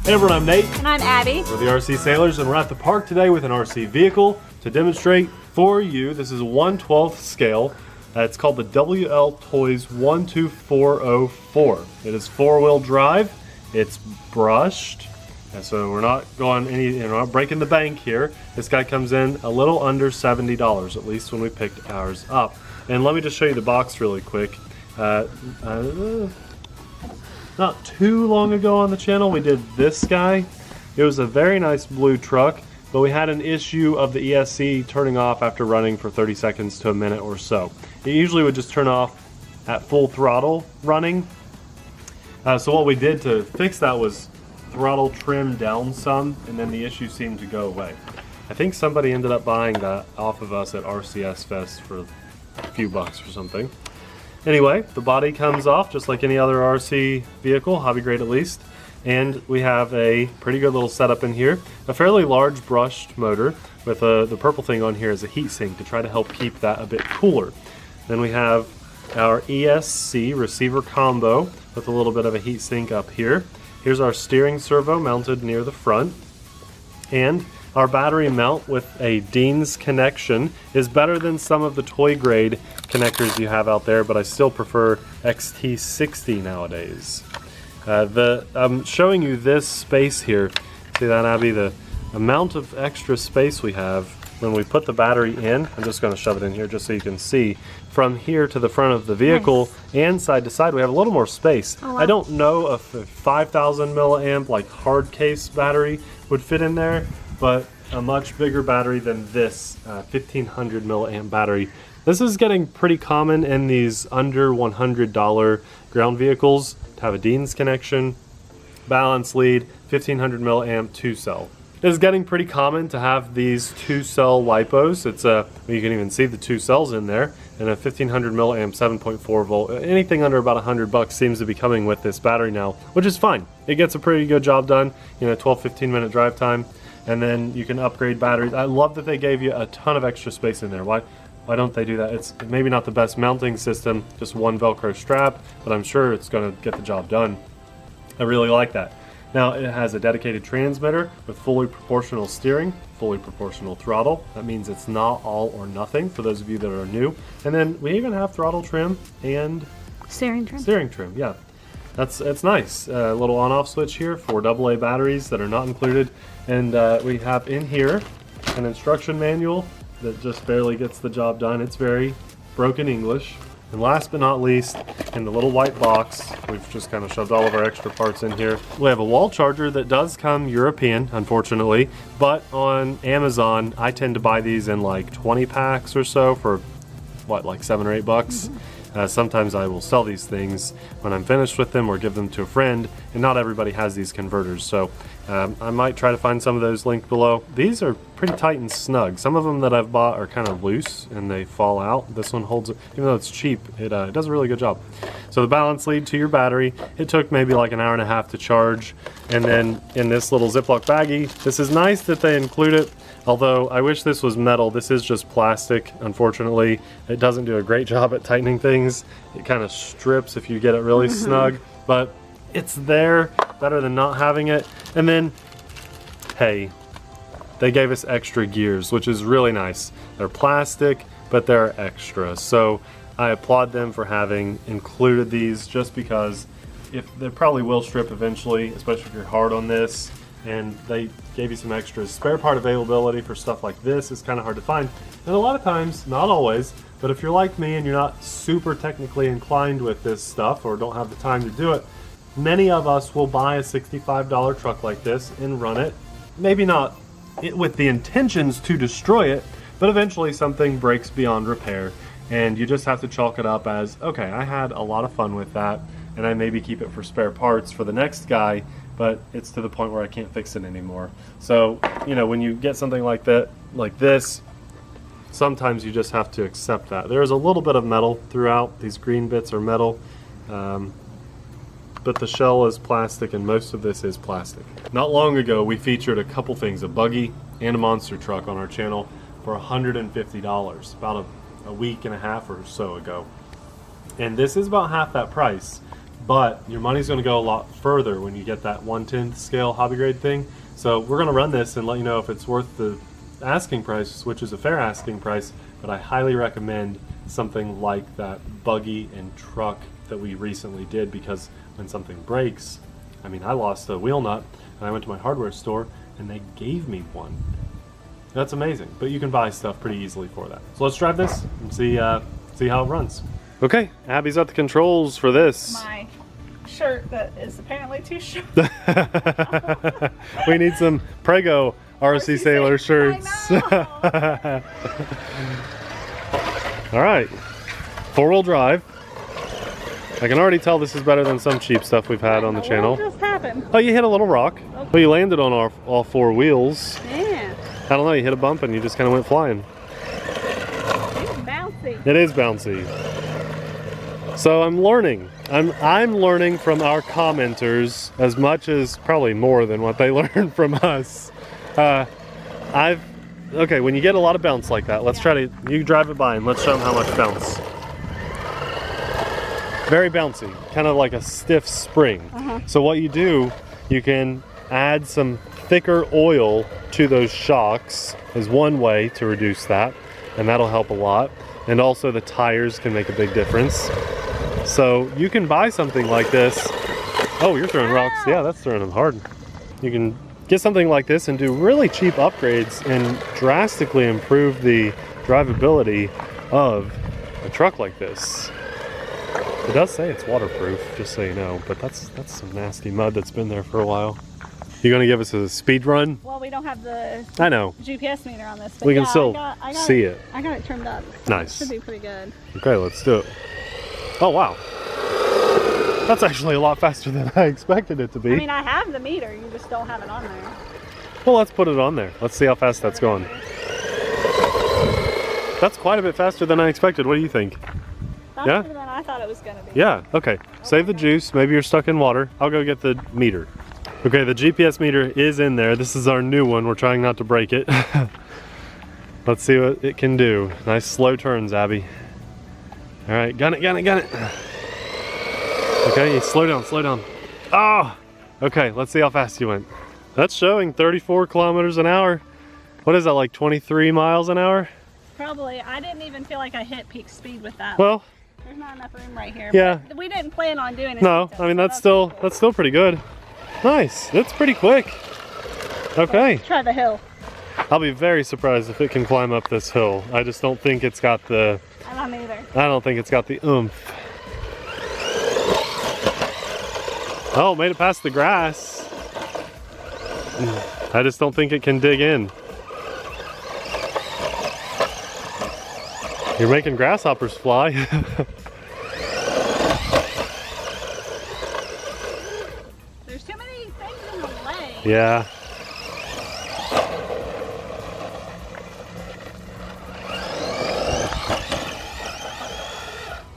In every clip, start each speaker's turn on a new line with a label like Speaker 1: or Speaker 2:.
Speaker 1: Hey everyone, I'm Nate.
Speaker 2: And I'm Abby.
Speaker 1: We're the RcSaylors, and we're at the park today with an RC vehicle to demonstrate for you. This is a 1/12 scale. It's called the WLtoys 12404. It is four-wheel drive. It's brushed, and so we're not breaking the bank here. This guy comes in a little under $70, at least when we picked ours up. And let me just show you the box really quick. Not too long ago on the channel, we did this guy. It was a very nice blue truck, but we had an issue of the ESC turning off after running for 30 seconds to a minute or so. It usually would just turn off at full throttle running. So what we did to fix that was throttle trim down some, and then the issue seemed to go away. I think somebody ended up buying that off of us at RCS Fest for a few bucks or something. Anyway, the body comes off just like any other RC vehicle, hobby grade at least. And we have a pretty good little setup in here. A fairly large brushed motor with the purple thing on here as a heat sink to try to help keep that a bit cooler. Then we have our ESC receiver combo with a little bit of a heat sink up here. Here's our steering servo mounted near the front. And our battery mount with a Dean's connection is better than some of the toy grade connectors you have out there, but I still prefer XT60 nowadays. I'm showing you this space here. See that, Abby? The amount of extra space we have when we put the battery in. I'm just going to shove it in here just so you can see. From here to the front of the vehicle and side to side, we have a little more space. Oh, wow. I don't know if a 5,000 milliamp like hard case battery would fit in there, but a much bigger battery than this 1500 milliamp battery. This is getting pretty common in these under $100 ground vehicles to have a Dean's connection, balance lead, 1500 milliamp 2-cell. It is getting pretty common to have these 2-cell LiPos. It's you can even see the 2 cells in there, and a 1500 milliamp 7.4 volt. Anything under about $100 seems to be coming with this battery now, which is fine. It gets a pretty good job done, 12-15 minute drive time. And then you can upgrade batteries. I love that they gave you a ton of extra space in there. Why don't they do that? It's maybe not the best mounting system, just one Velcro strap, but I'm sure it's going to get the job done. I really like that. Now it has a dedicated transmitter with fully proportional steering, fully proportional throttle. That means it's not all or nothing for those of you that are new. And then we even have throttle trim and
Speaker 2: steering trim.
Speaker 1: Steering trim, yeah. It's nice. A little on-off switch here for AA batteries that are not included. And we have in here an instruction manual that just barely gets the job done. It's very broken English. And last but not least, in the little white box, we've just kind of shoved all of our extra parts in here. We have a wall charger that does come European, unfortunately, but on Amazon, I tend to buy these in like 20 packs or so for, what, like $7 or $8? Mm-hmm. Sometimes I will sell these things when I'm finished with them or give them to a friend, and not everybody has these converters, so I might try to find some of those linked below. These are pretty tight and snug. Some of them that I've bought are kind of loose and they fall out. This one holds it, even though it's cheap, it does a really good job. So the balance lead to your battery, it took maybe like an hour and a half to charge, and then in this little Ziploc baggie, this is nice that they include it. Although I wish this was metal. This is just plastic, unfortunately. It doesn't do a great job at tightening things. It kind of strips if you get it really snug, but it's there, better than not having it. And then, hey, they gave us extra gears, which is really nice. They're plastic, but they're extra. So I applaud them for having included these, just because they probably will strip eventually, especially if you're hard on this. And they gave you some extras. Spare part availability for stuff like this is kind of hard to find. And a lot of times, not always, but if you're like me and you're not super technically inclined with this stuff or don't have the time to do it, many of us will buy a $65 truck like this and run it. Maybe not with the intentions to destroy it, but eventually something breaks beyond repair. And you just have to chalk it up as, okay, I had a lot of fun with that, and I maybe keep it for spare parts for the next guy, but it's to the point where I can't fix it anymore. So, when you get something like that, like this, sometimes you just have to accept that. There's a little bit of metal throughout. These green bits are metal, but the shell is plastic, and most of this is plastic. Not long ago, we featured a couple things, a buggy and a monster truck on our channel for $150, about a week and a half or so ago. And this is about half that price, but your money's going to go a lot further when you get that 1/10 scale hobby grade thing. So we're going to run this and let you know if it's worth the asking price, which is a fair asking price, but I highly recommend something like that buggy and truck that we recently did, because when something breaks, I mean, I lost a wheel nut and I went to my hardware store and they gave me one. That's amazing, but you can buy stuff pretty easily for that. So let's drive this and see how it runs. Okay, Abby's at the controls for this.
Speaker 2: My shirt that is apparently too short.
Speaker 1: We need some Prego RcSaylors shirts. All right, 4-wheel drive. I can already tell this is better than some cheap stuff we've had on the channel.
Speaker 2: What just happened?
Speaker 1: Oh, you hit a little rock.
Speaker 2: Okay.
Speaker 1: Well, you landed on all 4 wheels.
Speaker 2: Yeah.
Speaker 1: I don't know, you hit a bump and you just kind of went flying.
Speaker 2: It's bouncy.
Speaker 1: It is bouncy. So I'm learning. I'm learning from our commenters as much as, probably more than what they learned from us. Okay, when you get a lot of bounce like that, let's try to, you drive it by and let's show them how much bounce. Very bouncy, kind of like a stiff spring. So what you do, you can add some thicker oil to those shocks is one way to reduce that, and that'll help a lot. And also the tires can make a big difference. So you can buy something like this. Oh, you're throwing rocks. Yeah, that's throwing them hard. You can get something like this and do really cheap upgrades and drastically improve the drivability of a truck like this. It does say it's waterproof, just so you know, but that's some nasty mud that's been there for a while. You gonna give us a speed run?
Speaker 2: Well, we don't have the GPS meter on this, but
Speaker 1: we can still see it.
Speaker 2: I got it turned up.
Speaker 1: Nice.
Speaker 2: Should be pretty good.
Speaker 1: Okay, let's do it. Oh wow, that's actually a lot faster than I expected it to be.
Speaker 2: I mean, I have the meter, you just don't have it on there.
Speaker 1: Well, let's put it on there. Let's see how fast that's going. That's quite a bit faster than I expected. What do you think?
Speaker 2: Faster than I thought it was gonna be.
Speaker 1: Yeah, okay. Save the juice. Maybe you're stuck in water. I'll go get the meter. Okay, the GPS meter is in there. This is our new one. We're trying not to break it. Let's see what it can do. Nice slow turns, Abby. All right, gun it, gun it, gun it. Okay, slow down, slow down. Oh, okay, let's see how fast you went. That's showing 34 kilometers an hour. What is that, like 23 miles an hour?
Speaker 2: Probably. I didn't even feel like I hit peak speed with that.
Speaker 1: Well,
Speaker 2: there's not enough room right here.
Speaker 1: Yeah.
Speaker 2: But we didn't plan on doing it.
Speaker 1: No, I mean, that's still pretty good. Nice, that's pretty quick. Okay.
Speaker 2: Let's try the hill.
Speaker 1: I'll be very surprised if it can climb up this hill. I just don't think it's got the...
Speaker 2: I don't either.
Speaker 1: I don't think it's got the oomph. Oh, made it past the grass. I just don't think it can dig in. You're making grasshoppers fly.
Speaker 2: There's too many things in the way.
Speaker 1: Yeah.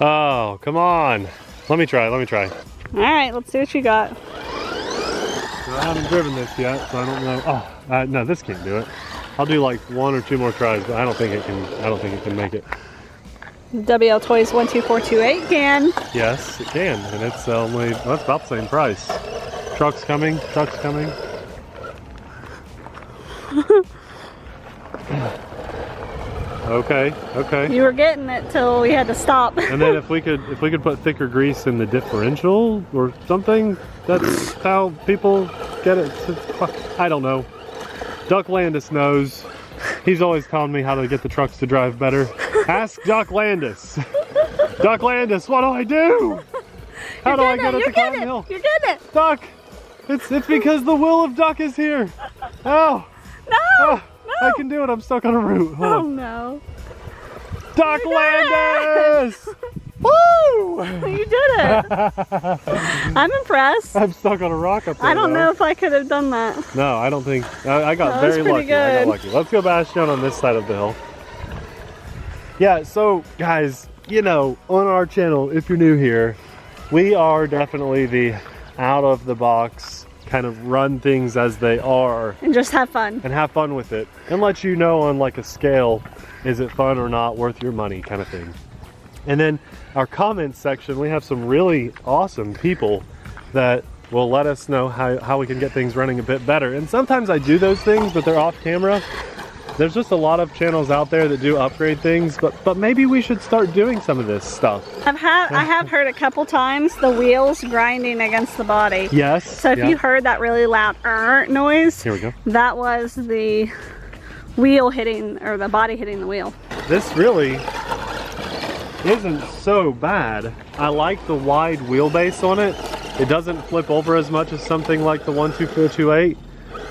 Speaker 1: Oh, come on. Let me try, let me try.
Speaker 2: All right, let's see what you got.
Speaker 1: I haven't driven this yet, so I don't know. Oh, no, this can't do it. I'll do like 1 or 2 more tries, but I don't think it can make it.
Speaker 2: WLtoys 12428 can.
Speaker 1: Yes, it can, and it's only, that's about the same price. Truck's coming, truck's coming. Okay, okay.
Speaker 2: You were getting it till we had to stop.
Speaker 1: And then if we could put thicker grease in the differential or something, that's how people get it. I don't know. Duck Landis knows. He's always telling me how to get the trucks to drive better. Ask Duck Landis. Duck Landis, what do I do? How do I get it to climb the hill?
Speaker 2: You're getting it.
Speaker 1: Duck, it's because the will of Duck is here. Oh.
Speaker 2: No.
Speaker 1: Oh. I can do it. I'm stuck on a root. Hold on.
Speaker 2: No.
Speaker 1: Duck Landis! Woo!
Speaker 2: You did it. I'm impressed.
Speaker 1: I'm stuck on a rock up there.
Speaker 2: I don't know if I could have done that.
Speaker 1: No, I don't think. I got very lucky.
Speaker 2: Good.
Speaker 1: I got lucky. Let's go bash down on this side of the hill. Yeah, so guys, you know, on our channel, if you're new here, we are definitely the out of the box kind of run things as they are
Speaker 2: and just have fun
Speaker 1: with it and let you know on like a scale, is it fun or not, worth your money kind of thing. And then our comments section, we have some really awesome people that will let us know how we can get things running a bit better. And sometimes I do those things, but they're off camera. There's just a lot of channels out there that do upgrade things, but maybe we should start doing some of this stuff.
Speaker 2: I have heard a couple times the wheels grinding against the body.
Speaker 1: Yes.
Speaker 2: So if you heard that really loud noise,
Speaker 1: here we go.
Speaker 2: That was the wheel hitting, or the body hitting the wheel.
Speaker 1: This really isn't so bad. I like the wide wheelbase on it. It doesn't flip over as much as something like the 12428,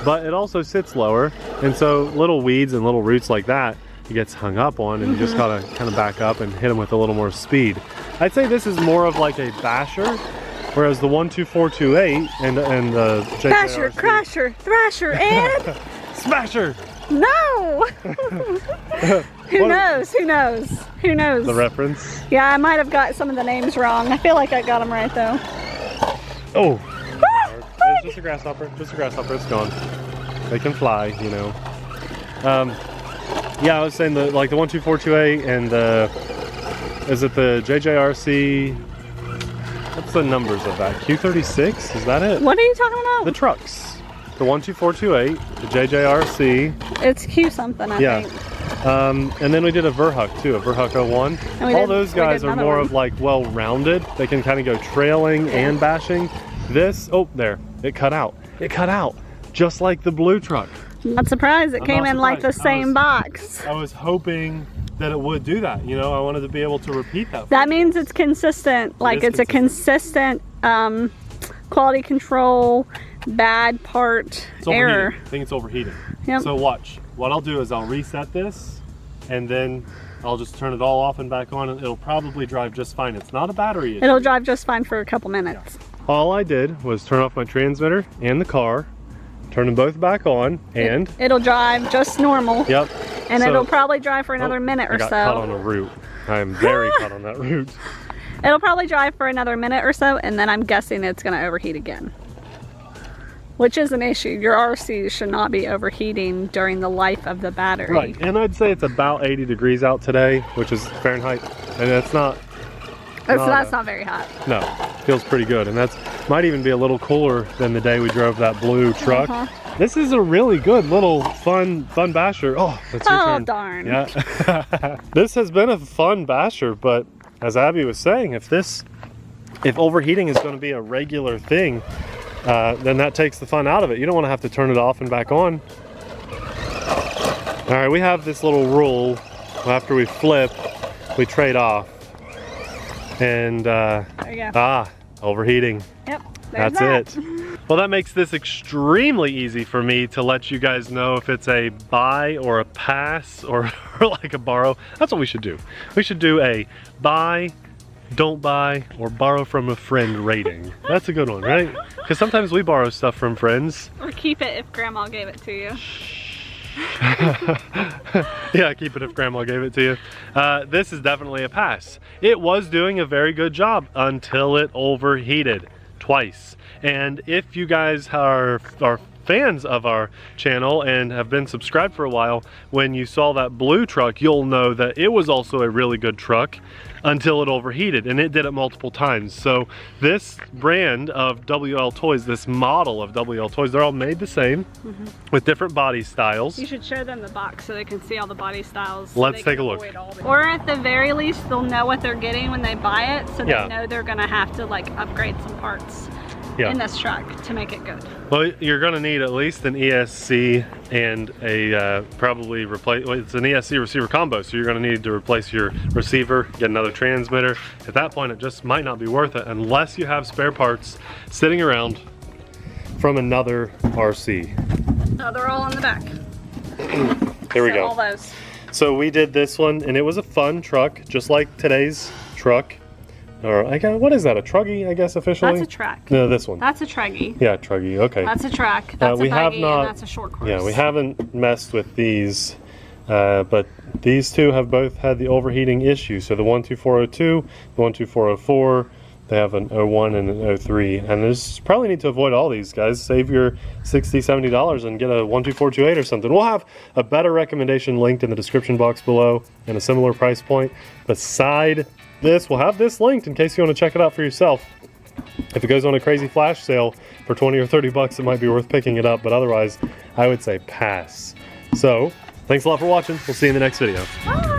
Speaker 1: but it also sits lower, and so little weeds and little roots like that, it gets hung up on, and you just gotta kind of back up and hit them with a little more speed. I'd say this is more of like a basher, whereas the 12428 and the JRC,
Speaker 2: Basher, crasher, thrasher, and
Speaker 1: smasher.
Speaker 2: No. Who knows? Who knows? Who knows?
Speaker 1: The reference.
Speaker 2: Yeah, I might have got some of the names wrong. I feel like I got them right though.
Speaker 1: Oh. It's just a grasshopper. Just a grasshopper. It's gone. They can fly, you know. Yeah, I was saying the 12428 and is it the JRC? What's the numbers of that? Q36? Is that it?
Speaker 2: What are you talking about?
Speaker 1: The trucks. The 12428, the JRC.
Speaker 2: It's Q something, I think.
Speaker 1: And then we did a Verhook too, a Verhook 01. All those guys are more of like well-rounded. They can kind of go trailing and bashing. This, oh, there, it cut out. It cut out, just like the blue truck.
Speaker 2: I'm not surprised. It came in like the same box.
Speaker 1: I was hoping that it would do that. You know, I wanted to be able to repeat that.
Speaker 2: That means it's consistent. Like it's a consistent quality control, bad part error.
Speaker 1: I think it's overheating.
Speaker 2: Yep.
Speaker 1: So watch. What I'll do is I'll reset this, and then I'll just turn it all off and back on, and it'll probably drive just fine. It's not a battery issue.
Speaker 2: It'll drive just fine for a couple minutes.
Speaker 1: Yeah. All I did was turn off my transmitter and the car, turn them both back on, and
Speaker 2: it'll drive just normal.
Speaker 1: Yep.
Speaker 2: And it'll probably drive for another minute or so.
Speaker 1: I got caught on a root. I am very caught on that root.
Speaker 2: It'll probably drive for another minute or so, and then I'm guessing it's going to overheat again. Which is an issue. Your RC should not be overheating during the life of the battery.
Speaker 1: Right, and I'd say it's about 80 degrees out today, which is Fahrenheit, and that's not
Speaker 2: very hot.
Speaker 1: No, feels pretty good, and that's might even be a little cooler than the day we drove that blue truck. This is a really good little fun basher. Oh, that's your turn.
Speaker 2: Darn.
Speaker 1: Yeah. This has been a fun basher, but as Abby was saying, if overheating is going to be a regular thing, then that takes the fun out of it. You don't want to have to turn it off and back on. All right, we have this little rule. After we flip, we trade off. And
Speaker 2: there you go.
Speaker 1: Overheating.
Speaker 2: Yep,
Speaker 1: that's it. Well, that makes this extremely easy for me to let you guys know if it's a buy or a pass or like a borrow. That's what we should do. We should do a buy, don't buy, or borrow from a friend rating. That's a good one, right? Because sometimes we borrow stuff from friends.
Speaker 2: Or keep it if grandma gave it to you.
Speaker 1: Yeah, keep it if grandma gave it to you. This is definitely a pass. It was doing a very good job until it overheated twice. And if you guys are fans of our channel and have been subscribed for a while, when you saw that blue truck, you'll know that it was also a really good truck until it overheated, and it did it multiple times. So this brand of WLtoys, this model of WLtoys, they're all made the same with different body styles.
Speaker 2: You should show them the box so they can see all the body styles.
Speaker 1: Let's take a look.
Speaker 2: Or at the very least, they'll know what they're getting when they buy it, so they know they're gonna have to like upgrade some parts in this truck to make it good. Well,
Speaker 1: you're going to need at least an ESC and a probably replace. Well, it's an ESC receiver combo, so you're going to need to replace your receiver, get another transmitter. At that point, it just might not be worth it unless you have spare parts sitting around from another RC.
Speaker 2: No, they're all in the back.
Speaker 1: Here we go.
Speaker 2: All those.
Speaker 1: So we did this one, and it was a fun truck, just like today's truck. Or what is that? A Truggy, I guess officially.
Speaker 2: That's a track.
Speaker 1: No, this one.
Speaker 2: That's a Truggy.
Speaker 1: Yeah, Truggy. Okay.
Speaker 2: That's a track. That's a buggy, and that's a short course.
Speaker 1: Yeah, we haven't messed with these, but these two have both had the overheating issue. So the 12402, the 12404, they have an 01 and an 03, and there's probably need to avoid all these guys. Save your $60–70 and get a 12428 or something. We'll have a better recommendation linked in the description box below and a similar price point beside this. We'll have this linked in case you want to check it out for yourself. If it goes on a crazy flash sale for 20 or 30 bucks, it might be worth picking it up, but otherwise, I would say pass. So, thanks a lot for watching. We'll see you in the next video.
Speaker 2: Bye.